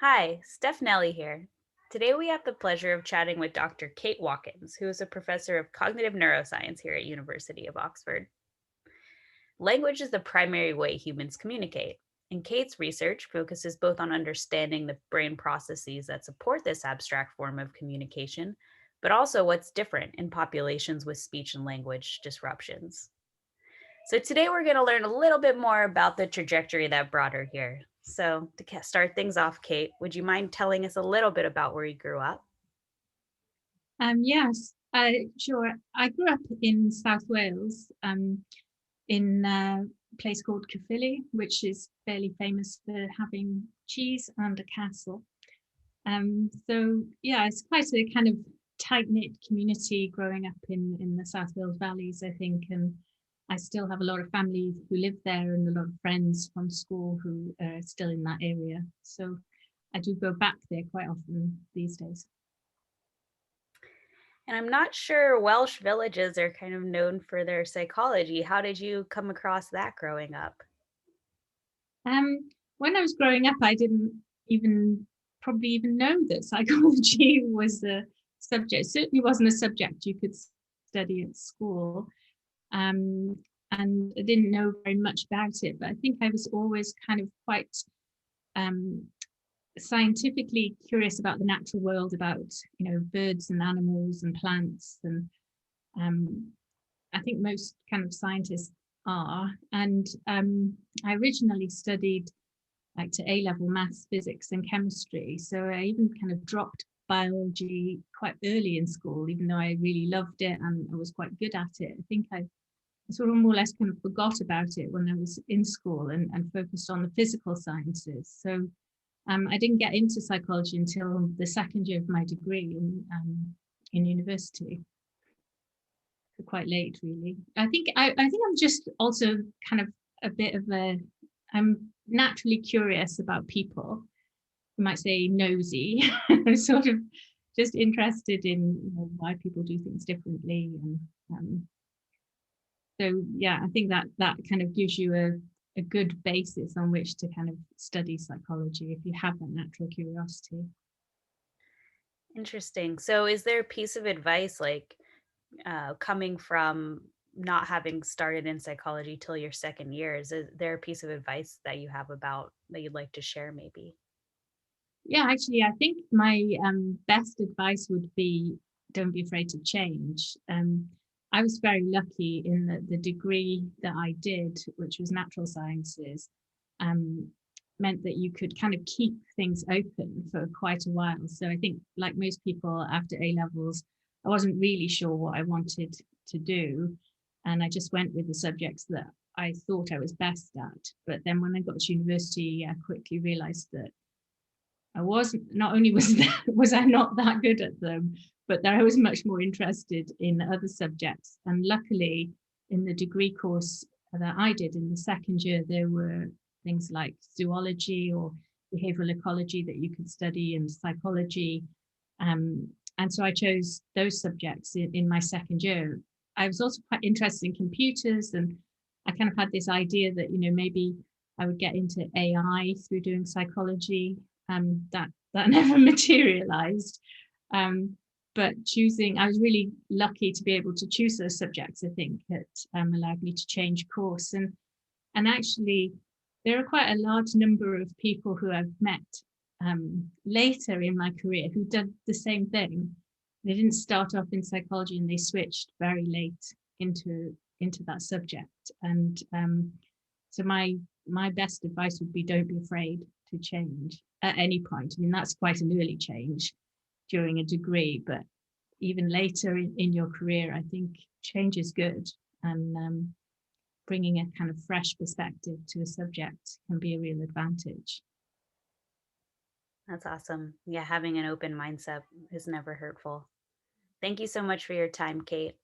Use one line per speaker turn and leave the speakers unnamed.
Hi, Steph Nelli here. Today we have the pleasure of chatting with Dr. Kate Watkins, who is a professor of cognitive neuroscience here at University of Oxford. Language is the primary way humans communicate, and Kate's research focuses both on understanding the brain processes that support this abstract form of communication, but also what's different in populations with speech and language disruptions. So today we're going to learn a little bit more about the trajectory that brought her here. So to start things off, Kate, would you mind telling us a little bit about where you grew up?
Yes, sure. I grew up in South Wales, in a place called Caerphilly, which is fairly famous for having cheese and a castle. So yeah, it's quite a kind of tight-knit community growing up in the South Wales valleys, I think, and I still have a lot of family who live there and a lot of friends from school who are still in that area. So I do go back there quite often these days.
And I'm not sure Welsh villages are kind of known for their psychology. How did you come across that growing up?
When I was growing up, I didn't even probably even know that psychology was a subject. It certainly wasn't a subject you could study at school. Um, and I didn't know very much about it, but I think I was always kind of quite um, scientifically curious about the natural world, about birds and animals and plants, and um, I think most kind of scientists are. And I originally studied like to A-level maths, physics, and chemistry. So I even kind of dropped biology quite early in school, even though I really loved it and I was quite good at it. I think I sort of more or less kind of forgot about it when I was in school and focused on the physical sciences. So I didn't get into psychology until the second year of my degree in university. So quite late, really. I think I'm just also kind of a bit of a I'm naturally curious about people. You might say nosy. I'm sort of just interested in why people do things differently, and so yeah, I think that kind of gives you a good basis on which to kind of study psychology if you have that natural curiosity.
Interesting. So is there a piece of advice like coming from not having started in psychology till your second year? Is there a piece of advice that you have about that you'd like to share maybe?
Yeah, actually, I think my best advice would be don't be afraid to change. I was very lucky in that the degree that I did, which was natural sciences, um, meant that you could kind of keep things open for quite a while. So I think, like most people after A levels, I wasn't really sure what I wanted to do. And I just went with the subjects that I thought I was best at. But then when I got to university, I quickly realized that I wasn't not only was that, was I not that good at them, but that I was much more interested in other subjects. And luckily, in the degree course that I did in the second year, there were things like zoology or behavioral ecology that you could study, and psychology. And so I chose those subjects in my second year. I was also quite interested in computers, and I kind of had this idea that maybe I would get into AI through doing psychology. That never materialized. Um, but I was really lucky to be able to choose those subjects. I think that allowed me to change course, and actually, there are quite a large number of people who I've met later in my career who did the same thing. They didn't start off in psychology and they switched very late into that subject. And so my best advice would be don't be afraid to change at any point. I mean, that's quite an early change during a degree, but even later in your career, I think change is good. And bringing a kind of fresh perspective to a subject can be a real advantage.
That's awesome. Yeah, having an open mindset is never hurtful. Thank you so much for your time, Kate.